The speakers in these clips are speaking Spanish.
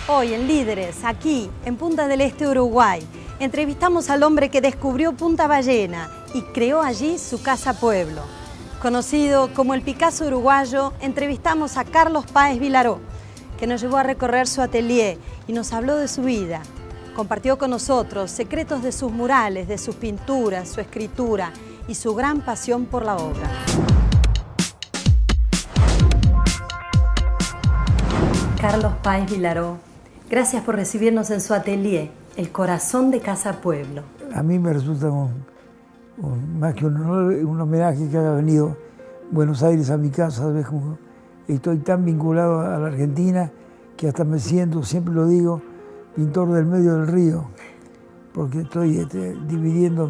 Hoy en Líderes, aquí en Punta del Este, Uruguay, entrevistamos al hombre que descubrió Punta Ballena y creó allí su casa pueblo. Conocido como el Picasso uruguayo, entrevistamos a Carlos Páez Vilaró, que nos llevó a recorrer su atelier y nos habló de su vida. Compartió con nosotros secretos de sus murales, de sus pinturas, su escritura y su gran pasión por la obra. Carlos Páez Vilaró, gracias por recibirnos en su atelier, el corazón de Casa Pueblo. A mí me resulta más que un honor, un homenaje que haya venido a Buenos Aires a mi casa. ¿Sabes? Como estoy tan vinculado a la Argentina que hasta me siento, siempre lo digo, pintor del medio del río, porque estoy dividiendo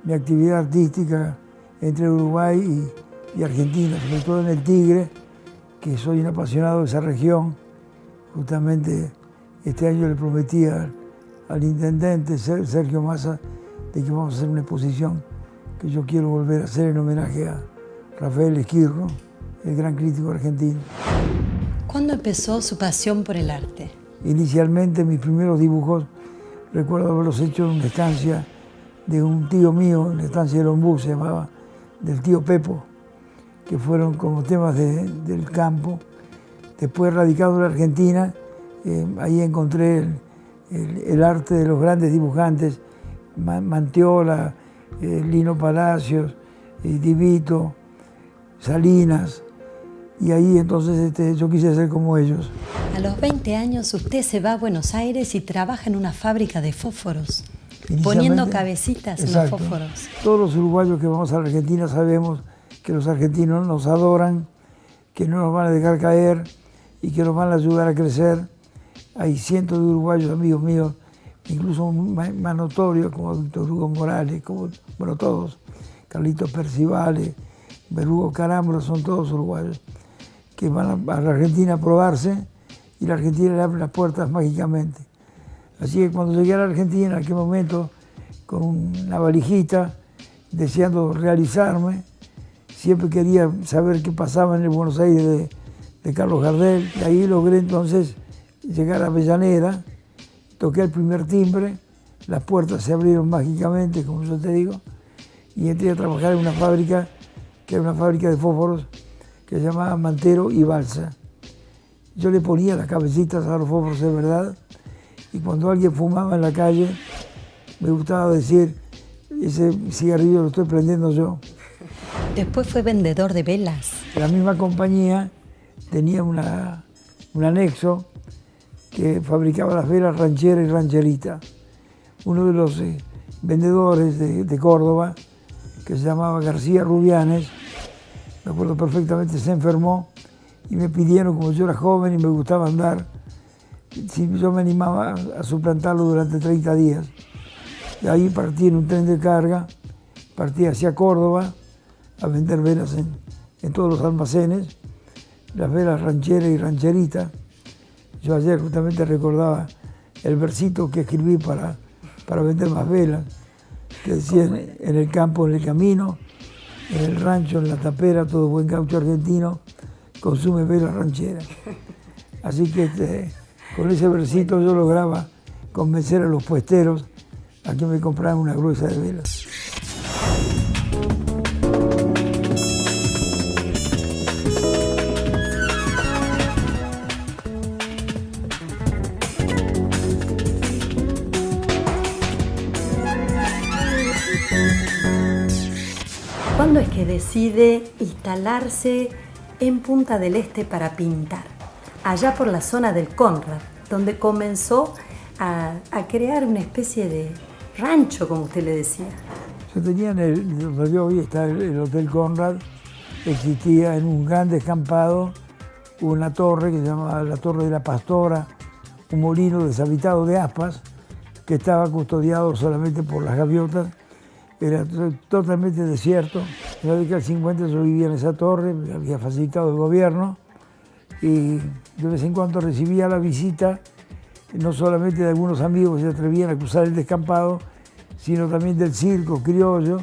mi actividad artística entre Uruguay y Argentina, sobre todo en el Tigre, que soy un apasionado de esa región. Justamente este año le prometí al intendente Sergio Massa de que vamos a hacer una exposición que yo quiero volver a hacer en homenaje a Rafael Esquirro, el gran crítico argentino. ¿Cuándo empezó su pasión por el arte? Inicialmente mis primeros dibujos recuerdo haberlos hecho en una estancia de un tío mío, una estancia de Lombú, se llamaba, del tío Pepo, que fueron como temas del campo. Después, radicado en la Argentina, ahí encontré el arte de los grandes dibujantes, Mantiola, Lino Palacios, Divito, Salinas, y ahí entonces yo quise ser como ellos. A los 20 años usted se va a Buenos Aires y trabaja en una fábrica de fósforos, poniendo cabecitas en los fósforos. Todos los uruguayos que vamos a la Argentina sabemos que los argentinos nos adoran, que no nos van a dejar caer y que nos van a ayudar a crecer. Hay cientos de uruguayos amigos míos, incluso más notorios, como Víctor Hugo Morales, como, bueno, todos, Carlitos Percivales, Berugo Carambro, son todos uruguayos, que van a la Argentina a probarse y la Argentina le abre las puertas mágicamente. Así que cuando llegué a la Argentina, en aquel momento, con una valijita, deseando realizarme, siempre quería saber qué pasaba en el Buenos Aires de Carlos Gardel, y ahí logré entonces llegar a Avellaneda, toqué el primer timbre, las puertas se abrieron mágicamente, como yo te digo, y entré a trabajar en una fábrica, que era una fábrica de fósforos, que se llamaba Mantero y Balsa. Yo le ponía las cabecitas a los fósforos de verdad, y cuando alguien fumaba en la calle, me gustaba decir, ese cigarrillo lo estoy prendiendo yo. Después fue vendedor de velas. La misma compañía tenía un anexo que fabricaba las velas ranchera y rancherita. Uno de los vendedores de Córdoba, que se llamaba García Rubianes, me acuerdo perfectamente, se enfermó y me pidieron, como yo era joven y me gustaba andar, si yo me animaba a suplantarlo durante 30 días. Y ahí partí en un tren de carga, partí hacia Córdoba a vender velas en todos los almacenes, las velas ranchera y rancherita. Yo ayer justamente recordaba el versito que escribí para vender más velas, que decía, en el campo, en el camino, en el rancho, en la tapera, todo buen gaucho argentino consume velas rancheras. Así que con ese versito yo lograba convencer a los puesteros a que me compraran una gruesa de velas. ¿Cuándo es que decide instalarse en Punta del Este para pintar? Allá por la zona del Conrad, donde comenzó a crear una especie de rancho, como usted le decía. Yo tenía donde yo hoy está el Hotel Conrad, existía en un gran descampado una torre que se llamaba la Torre de la Pastora, un molino deshabitado de aspas que estaba custodiado solamente por las gaviotas. Era totalmente desierto. En la década del 50 yo vivía en esa torre, me había facilitado el gobierno, y de vez en cuando recibía la visita no solamente de algunos amigos que se atrevían a cruzar el descampado, sino también del circo criollo,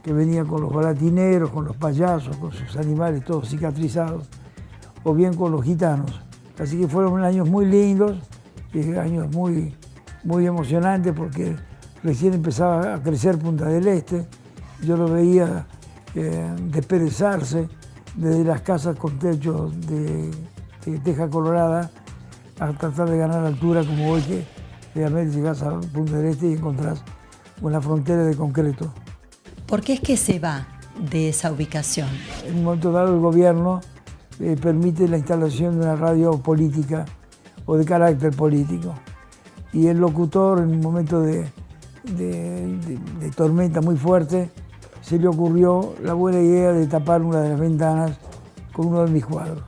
que venía con los balatineros, con los payasos, con sus animales todos cicatrizados, o bien con los gitanos. Así que fueron años muy lindos, años muy emocionantes porque recién empezaba a crecer Punta del Este. Yo lo veía desperezarse desde las casas con techos de teja colorada a tratar de ganar altura, como hoy que realmente llegás a Punta del Este y encontrás una frontera de concreto. ¿Por qué es que se va de esa ubicación? En un momento dado el gobierno permite la instalación de una radio política o de carácter político. Y el locutor, en un momento de tormenta muy fuerte, se le ocurrió la buena idea de tapar una de las ventanas con uno de mis cuadros.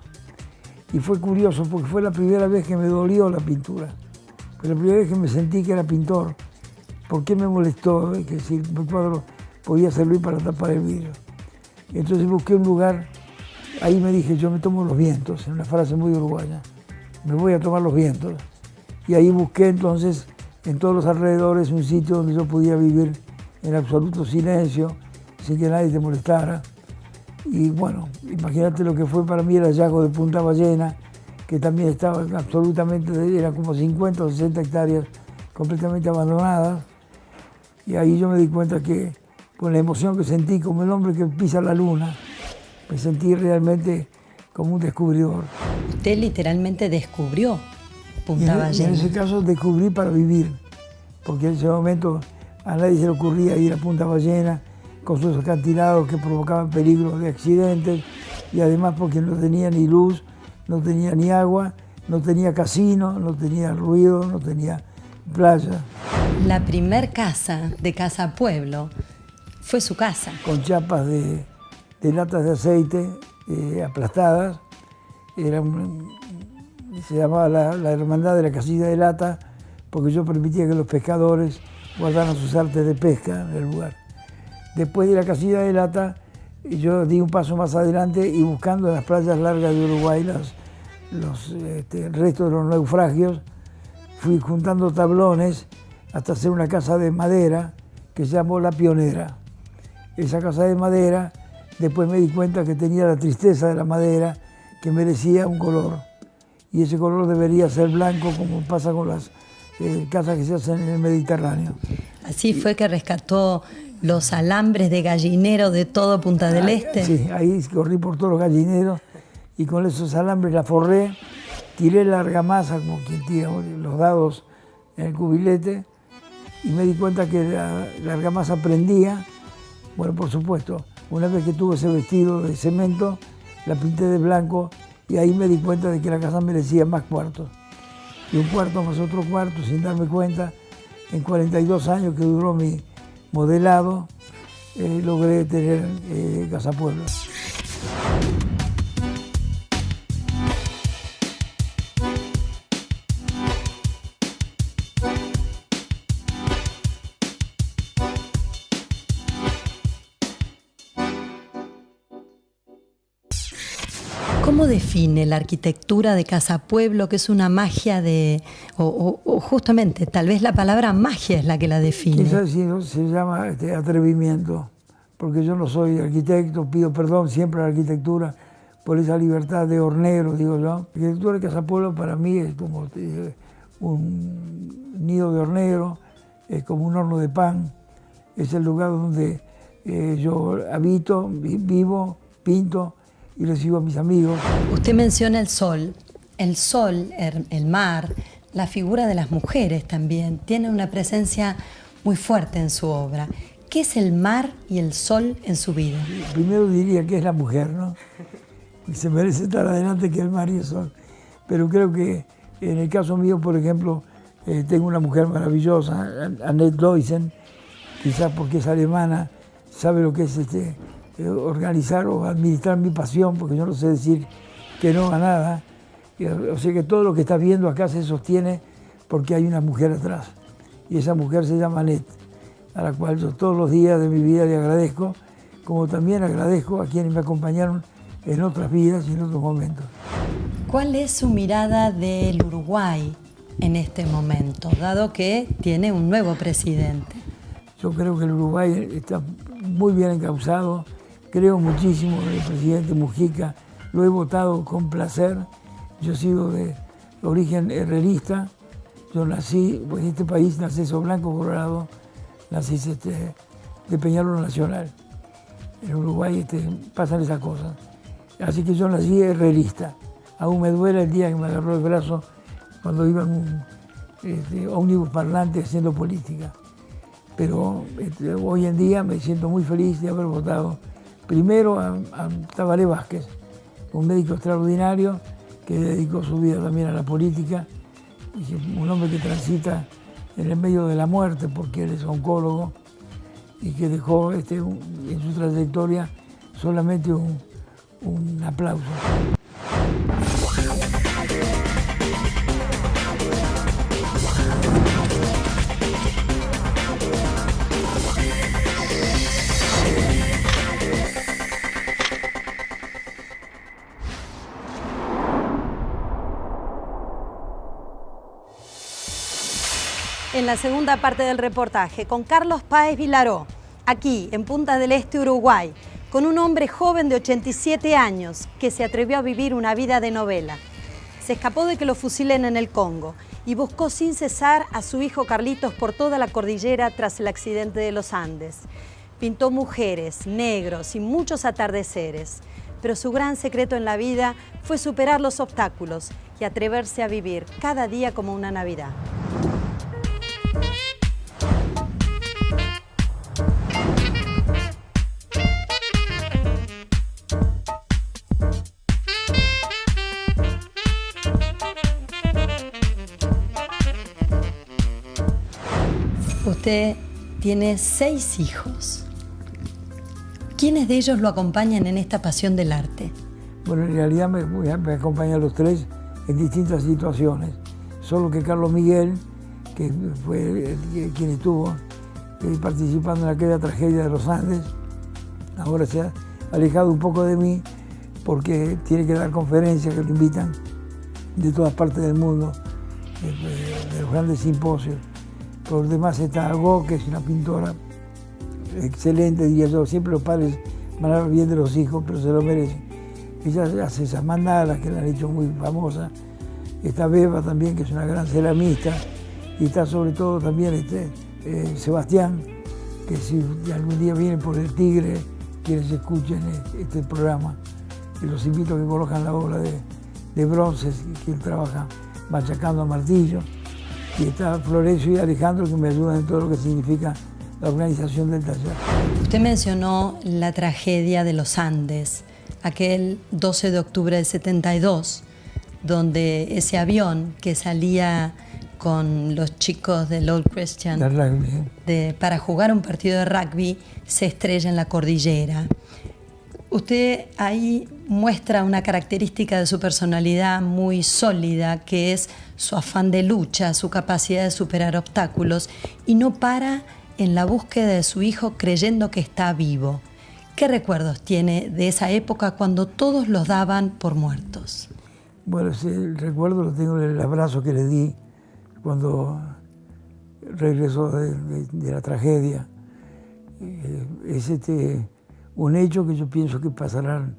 Y fue curioso porque fue la primera vez que me dolió la pintura. Fue la primera vez que me sentí que era pintor. ¿Por qué me molestó que si el cuadro podía servir para tapar el vidrio? Y entonces busqué un lugar, ahí me dije, yo me tomo los vientos, en una frase muy uruguaya, me voy a tomar los vientos. Y ahí busqué entonces en todos los alrededores un sitio donde yo podía vivir en absoluto silencio, sin que nadie te molestara. Y bueno, imagínate lo que fue para mí el hallazgo de Punta Ballena, que también estaba absolutamente, eran como 50 o 60 hectáreas completamente abandonadas. Y ahí yo me di cuenta que con la emoción que sentí como el hombre que pisa la luna, me sentí realmente como un descubridor. Usted literalmente descubrió Punta Ballena. En ese caso descubrí para vivir, porque en ese momento a nadie se le ocurría ir a Punta Ballena con sus acantilados que provocaban peligros de accidentes y además porque no tenía ni luz, no tenía ni agua, no tenía casino, no tenía ruido, no tenía playa. La primer casa de Casa Pueblo fue su casa. Con chapas de latas de aceite aplastadas. Se llamaba la Hermandad de la Casilla de Lata porque yo permitía que los pescadores guardaran sus artes de pesca en el lugar. Después de la Casilla de Lata, yo di un paso más adelante y buscando en las playas largas de Uruguay los restos de los naufragios, fui juntando tablones hasta hacer una casa de madera que se llamó La Pionera. Esa casa de madera, después me di cuenta que tenía la tristeza de la madera, que merecía un color. Y ese color debería ser blanco, como pasa con las casas que se hacen en el Mediterráneo. Así fue que rescató los alambres de gallinero de todo Punta del Este. Sí, ahí corrí por todos los gallineros y con esos alambres la forré, tiré la argamasa como quien tira los dados en el cubilete y me di cuenta que la argamasa prendía. Bueno, por supuesto, una vez que tuve ese vestido de cemento, la pinté de blanco y ahí me di cuenta de que la casa merecía más cuartos. Y un cuarto más otro cuarto, sin darme cuenta, en 42 años que duró mi modelado, logré tener Casa Pueblo. ¿Cómo define la arquitectura de Casa Pueblo, que es una magia o justamente, tal vez la palabra magia es la que la define? Quizás se llama atrevimiento, porque yo no soy arquitecto, pido perdón siempre a la arquitectura por esa libertad de hornero, digo yo. La arquitectura de Casa Pueblo para mí es como un nido de hornero, es como un horno de pan, es el lugar donde yo habito, vivo, pinto y recibo a mis amigos. Usted menciona el sol, el mar, la figura de las mujeres también, tiene una presencia muy fuerte en su obra. ¿Qué es el mar y el sol en su vida? Primero diría que es la mujer, ¿no? Y se merece estar adelante que el mar y el sol. Pero creo que en el caso mío, por ejemplo, tengo una mujer maravillosa, Annette Loisen, quizás porque es alemana, sabe lo que es organizar o administrar mi pasión, porque yo no sé decir que no a nada. O sea que todo lo que estás viendo acá se sostiene porque hay una mujer atrás. Y esa mujer se llama Annette, a la cual yo todos los días de mi vida le agradezco, como también agradezco a quienes me acompañaron en otras vidas y en otros momentos. ¿Cuál es su mirada del Uruguay en este momento, dado que tiene un nuevo presidente? Yo creo que el Uruguay está muy bien encauzado. Creo muchísimo en el presidente Mujica, lo he votado con placer. Yo he sido de origen herrerista yo nací, pues en este país nací en Blanco, Colorado, nací de Peñarol Nacional. En Uruguay pasan esas cosas. Así que yo nací herrerista. Aún me duele el día que me agarró el brazo cuando iba en un ómnibus parlante haciendo política. Pero hoy en día me siento muy feliz de haber votado primero a Tabaré Vázquez, un médico extraordinario que dedicó su vida también a la política, y un hombre que transita en el medio de la muerte porque él es oncólogo y que dejó en su trayectoria solamente un aplauso. En la segunda parte del reportaje, con Carlos Páez Vilaró, aquí en Punta del Este, Uruguay, con un hombre joven de 87 años que se atrevió a vivir una vida de novela. Se escapó de que lo fusilen en el Congo y buscó sin cesar a su hijo Carlitos por toda la cordillera tras el accidente de los Andes. Pintó mujeres, negros y muchos atardeceres, pero su gran secreto en la vida fue superar los obstáculos y atreverse a vivir cada día como una Navidad. Usted tiene 6 hijos. ¿Quiénes de ellos lo acompañan en esta pasión del arte? Bueno, en realidad me acompañan los 3 en distintas situaciones. Solo que Carlos Miguel, que fue quien estuvo participando en aquella tragedia de los Andes, ahora se ha alejado un poco de mí porque tiene que dar conferencias que lo invitan de todas partes del mundo, de los grandes simposios. Por lo demás está Go, que es una pintora excelente, diría yo. Siempre los padres van a hablar bien de los hijos, pero se lo merecen. Ella hace esas mandalas que la han hecho muy famosa. Está Beba también, que es una gran ceramista. Y está sobre todo también Sebastián, que si algún día vienen por el Tigre, quienes escuchen este programa. Y los invito a que colocan la obra de bronces, que él trabaja machacando a martillo. Y está Florencio y Alejandro, que me ayudan en todo lo que significa la organización del taller. Usted mencionó la tragedia de los Andes, aquel 12 de octubre del 72, donde ese avión que salía con los chicos del Old Christian para jugar un partido de rugby se estrella en la cordillera. Usted ahí muestra una característica de su personalidad muy sólida, que es su afán de lucha, su capacidad de superar obstáculos, y no para en la búsqueda de su hijo creyendo que está vivo. ¿Qué recuerdos tiene de esa época cuando todos los daban por muertos? Bueno, el recuerdo lo tengo en el abrazo que le di cuando regresó de la tragedia. Es un hecho que yo pienso que pasarán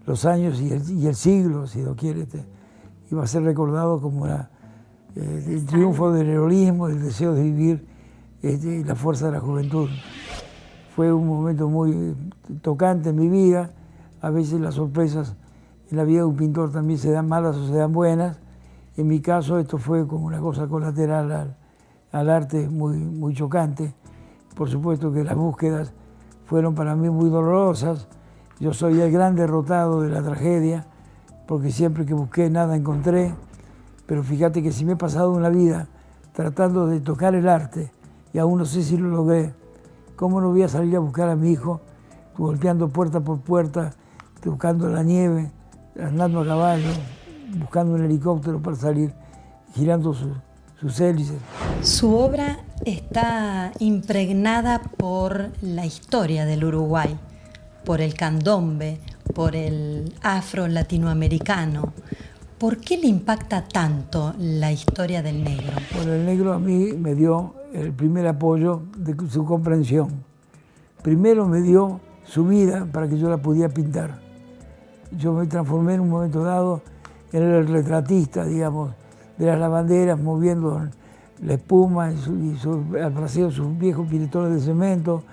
los años y el siglo, si lo quiere, y va a ser recordado como el triunfo del heroísmo, el deseo de vivir y la fuerza de la juventud. Fue un momento muy tocante en mi vida. A veces las sorpresas en la vida de un pintor también se dan malas o se dan buenas. En mi caso esto fue como una cosa colateral al arte muy chocante. Por supuesto que las búsquedas fueron para mí muy dolorosas. Yo soy el gran derrotado de la tragedia, porque siempre que busqué nada encontré. Pero fíjate que si me he pasado una vida tratando de tocar el arte y aún no sé si lo logré, ¿cómo no voy a salir a buscar a mi hijo, golpeando puerta por puerta, buscando la nieve, andando a caballo, buscando un helicóptero para salir, girando sus hélices? Su obra está impregnada por la historia del Uruguay, por el candombe, por el afro-latinoamericano. ¿Por qué le impacta tanto la historia del negro? Bueno, el negro a mí me dio el primer apoyo de su comprensión. Primero me dio su vida para que yo la pudiera pintar. Yo me transformé en un momento dado en el retratista, digamos, de las lavanderas, moviendo la espuma al braseo sus viejos piletones de cemento.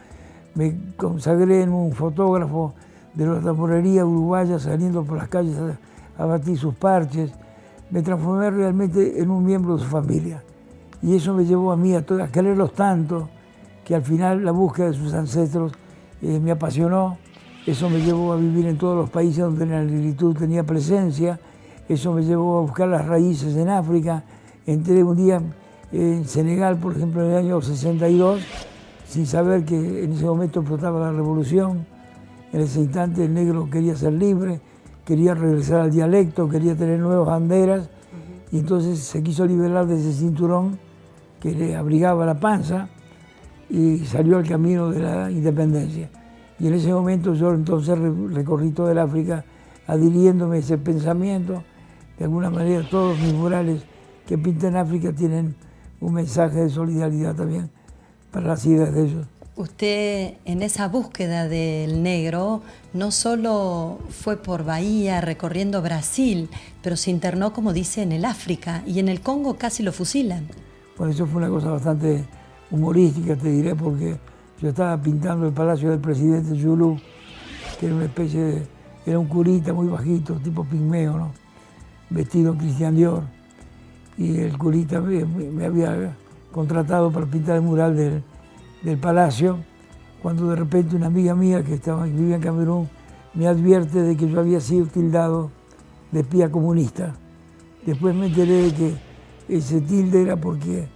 Me consagré en un fotógrafo de la tamborería uruguaya saliendo por las calles a batir sus parches. Me transformé realmente en un miembro de su familia. Y eso me llevó a mí a quererlos tanto que al final la búsqueda de sus ancestros me apasionó. Eso me llevó a vivir en todos los países donde la negritud tenía presencia. Eso me llevó a buscar las raíces en África. Entré un día en Senegal, por ejemplo, en el año 62, sin saber que en ese momento explotaba la revolución. En ese instante el negro quería ser libre, quería regresar al dialecto, quería tener nuevas banderas, y entonces se quiso liberar de ese cinturón que le abrigaba la panza y salió al camino de la independencia. Y en ese momento yo entonces recorrí toda el África adhiriéndome a ese pensamiento. De alguna manera todos mis murales que pintan África tienen un mensaje de solidaridad también para las ideas de ellos. Usted en esa búsqueda del negro no solo fue por Bahía recorriendo Brasil, pero se internó, como dice, en el África, y en el Congo casi lo fusilan. Bueno, eso fue una cosa bastante humorística, te diré, porque yo estaba pintando el palacio del presidente Yulú, que era una especie de, era un curita muy bajito, tipo pigmeo, ¿no? Vestido en Christian Dior, y el curita me había contratado para pintar el mural del palacio, cuando de repente una amiga mía que vivía en Camerún me advierte de que yo había sido tildado de espía comunista. Después me enteré de que ese tilde era porque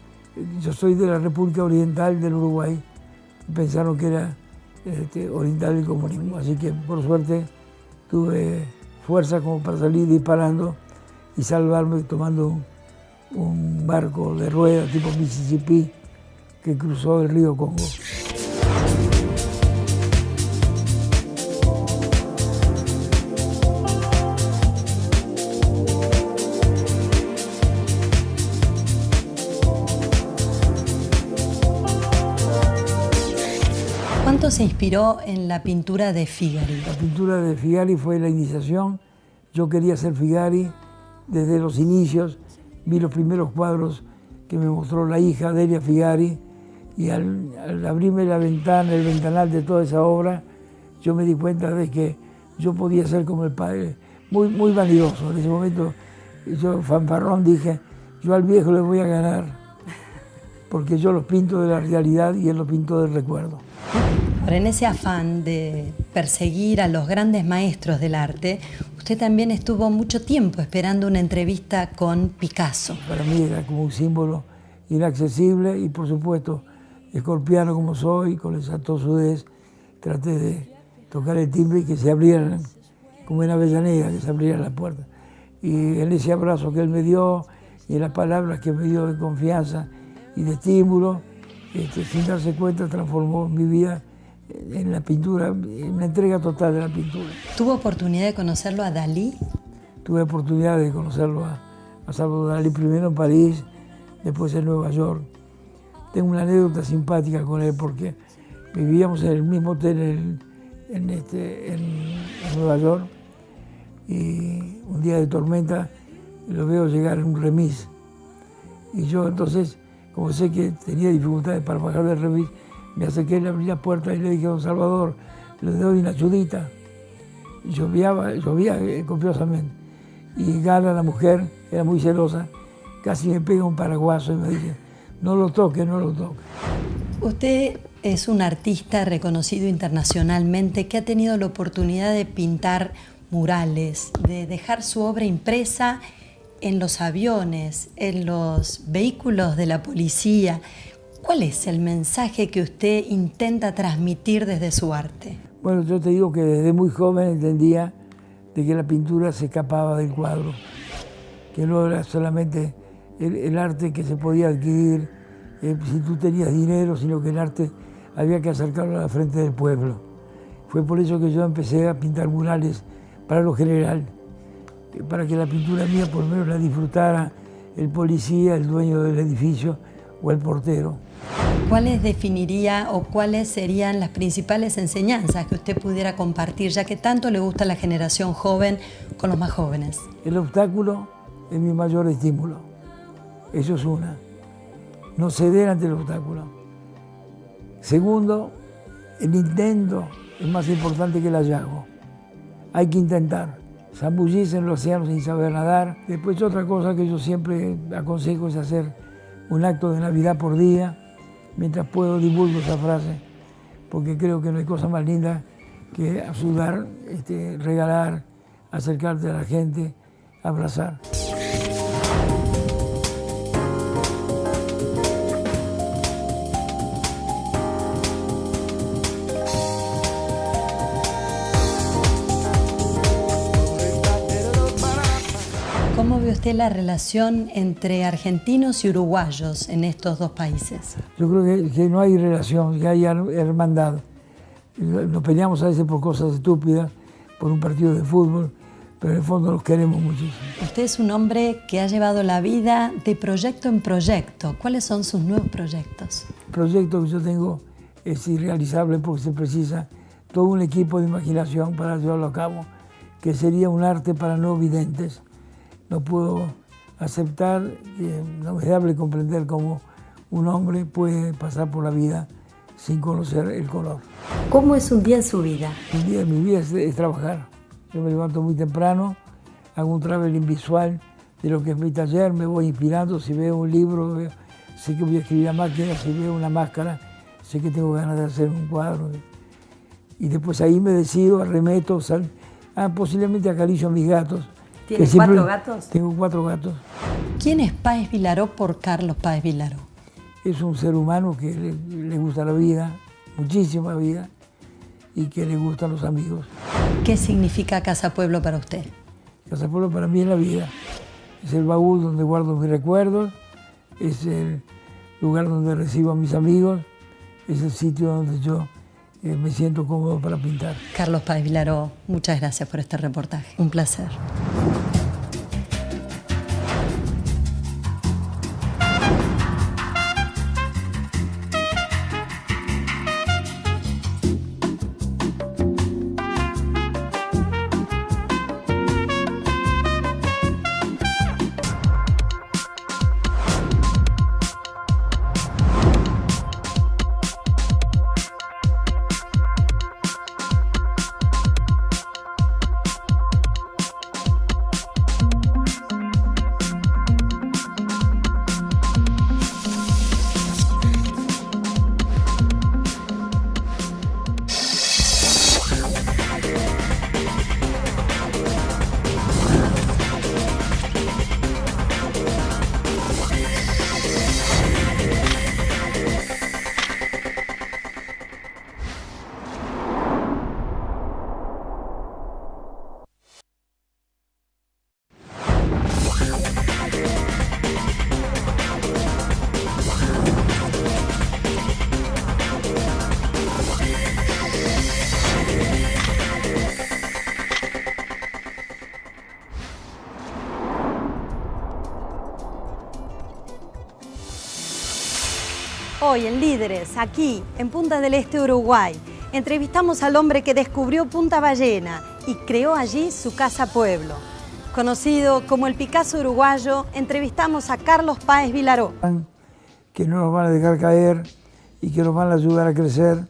yo soy de la República Oriental del Uruguay, y pensaron que era oriental del comunismo, así que por suerte tuve fuerza como para salir disparando y salvarme tomando un barco de ruedas tipo Mississippi que cruzó el río Congo. ¿Cuánto se inspiró en la pintura de Figari? La pintura de Figari fue la iniciación. Yo quería ser Figari desde los inicios. Vi los primeros cuadros que me mostró la hija Delia Figari, y al abrirme la ventana, el ventanal de toda esa obra, yo me di cuenta de que yo podía ser como el padre, muy vanidoso. En ese momento, yo fanfarrón dije, yo al viejo le voy a ganar, porque yo lo pinto de la realidad y él lo pintó del recuerdo. Ahora, en ese afán de perseguir a los grandes maestros del arte, usted también estuvo mucho tiempo esperando una entrevista con Picasso. Para mí era como un símbolo inaccesible y, por supuesto, escorpiano como soy, con esa tosudez, traté de tocar el timbre y que se abrieran, como en Avellaneda, que se abrieran las puertas. Y en ese abrazo que él me dio y en las palabras que me dio de confianza y de estímulo, sin darse cuenta, transformó mi vida en la pintura, en una entrega total de la pintura. ¿Tuvo oportunidad de conocerlo a Dalí? Tuve oportunidad de conocerlo a Salvador Dalí, primero en París, después en Nueva York. Tengo una anécdota simpática con él porque vivíamos en el mismo hotel en Nueva York, y un día de tormenta lo veo llegar en un remis. Y yo entonces, como sé que tenía dificultades para bajar del remis, me acerqué, le abrí la puerta y le dije a don Salvador, le doy una ayudita. Y llovía copiosamente. Y Gala, la mujer, era muy celosa, casi me pega un paraguaso y me dice, no lo toque, no lo toque. Usted es un artista reconocido internacionalmente que ha tenido la oportunidad de pintar murales, de dejar su obra impresa en los aviones, en los vehículos de la policía. ¿Cuál es el mensaje que usted intenta transmitir desde su arte? Bueno, yo te digo que desde muy joven entendía de que la pintura se escapaba del cuadro, que no era solamente el arte que se podía adquirir si tú tenías dinero, sino que el arte había que acercarlo a la frente del pueblo. Fue por eso que yo empecé a pintar murales para lo general, para que la pintura mía por lo menos la disfrutara el policía, el dueño del edificio o el portero. ¿Cuáles definiría o cuáles serían las principales enseñanzas que usted pudiera compartir, ya que tanto le gusta la generación joven con los más jóvenes? El obstáculo es mi mayor estímulo, eso es una. no ceder ante el obstáculo. Segundo, el intento es más importante que el hallazgo. Hay que intentar. Zambullirse en el océano sin saber nadar. Después otra cosa que yo siempre aconsejo es hacer un acto de Navidad por día. Mientras puedo divulgo esa frase, porque creo que no hay cosa más linda que ayudar, regalar, acercarte a la gente, abrazar. ¿Cómo ve usted la relación entre argentinos y uruguayos en estos dos países? Yo creo que no hay relación, que hay hermandad. Nos peleamos a veces por cosas estúpidas, por un partido de fútbol, pero en el fondo los queremos muchísimo. Usted es un hombre que ha llevado la vida de proyecto en proyecto. ¿Cuáles son sus nuevos proyectos? El proyecto que yo tengo es irrealizable porque se precisa todo un equipo de imaginación para llevarlo a cabo, que sería un arte para no videntes. No puedo aceptar, no me debe comprender cómo un hombre puede pasar por la vida sin conocer el color. ¿Cómo es un día en su vida? Un día en mi vida es trabajar. Yo me levanto muy temprano, hago un traveling visual de lo que es mi taller, me voy inspirando. Si veo un libro, sé que voy a escribir a máquina. Si veo una máscara, sé que tengo ganas de hacer un cuadro. Y después ahí me decido, arremeto, posiblemente acaricio a mis gatos. ¿Tiene 4 gatos? Tengo 4 gatos. ¿Quién es Páez Vilaró por Carlos Páez Vilaró? Es un ser humano que le gusta la vida, muchísima vida, y que le gustan los amigos. ¿Qué significa Casa Pueblo para usted? Casa Pueblo para mí es la vida. Es el baúl donde guardo mis recuerdos, es el lugar donde recibo a mis amigos, es el sitio donde yo me siento cómodo para pintar. Carlos Páez Vilaró, muchas gracias por este reportaje. Un placer. Hoy en Líderes, aquí en Punta del Este, Uruguay, entrevistamos al hombre que descubrió Punta Ballena y creó allí su casa pueblo. Conocido como el Picasso uruguayo, entrevistamos a Carlos Páez Vilaró. Que no nos van a dejar caer y que nos van a ayudar a crecer.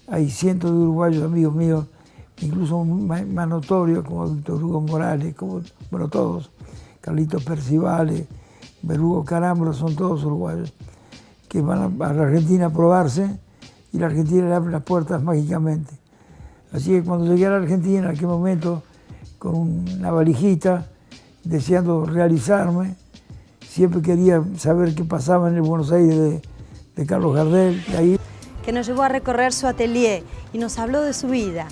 Hay cientos de uruguayos, amigos míos, incluso más notorios, como Víctor Hugo Morales, como, bueno, todos, Carlitos Percivales, Berugo Carambro, son todos uruguayos, que van a la Argentina a probarse y la Argentina le abre las puertas mágicamente. Así que cuando llegué a la Argentina, en aquel momento, con una valijita, deseando realizarme, siempre quería saber qué pasaba en el Buenos Aires de Carlos Gardel. De ahí. Que nos llevó a recorrer su atelier y nos habló de su vida.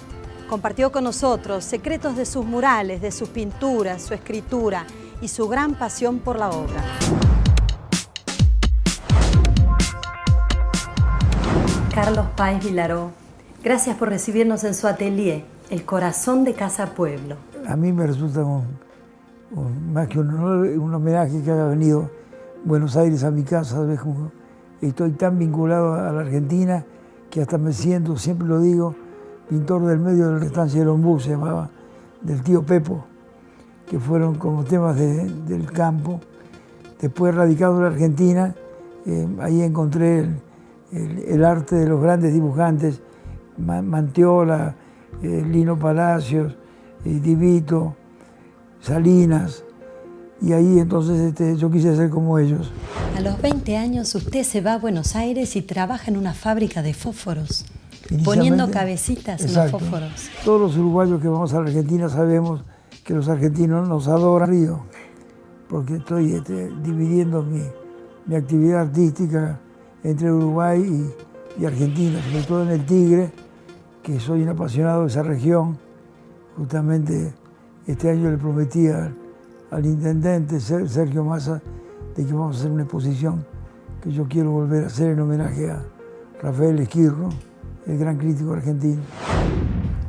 Compartió con nosotros secretos de sus murales, de sus pinturas, su escritura y su gran pasión por la obra. Carlos Páez Vilaró, gracias por recibirnos en su atelier, el corazón de Casa Pueblo. A mí me resulta más que un honor, un homenaje que haya venido Buenos Aires a mi casa. ¿Sabes? Estoy tan vinculado a la Argentina que hasta me siento, siempre lo digo, pintor del medio de la estancia de Lombú, se llamaba, del tío Pepo, que fueron como temas del campo. Después radicado en la Argentina, Ahí encontré el arte de los grandes dibujantes, Mantiola, Lino Palacios, Di Vito, Salinas, y ahí entonces yo quise ser como ellos. A los 20 años usted se va a Buenos Aires y trabaja en una fábrica de fósforos, poniendo cabecitas en los fósforos. Todos los uruguayos que vamos a la Argentina sabemos que los argentinos nos adoran Río, porque estoy dividiendo mi actividad artística entre Uruguay y Argentina, sobre todo en el Tigre, que soy un apasionado de esa región. Justamente este año le prometí al intendente Sergio Massa de que vamos a hacer una exposición que yo quiero volver a hacer en homenaje a Rafael Esquirro, el gran crítico argentino.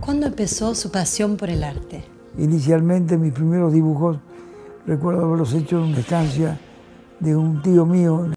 ¿Cuándo empezó su pasión por el arte? Inicialmente mis primeros dibujos recuerdo haberlos hecho en una estancia de un tío mío.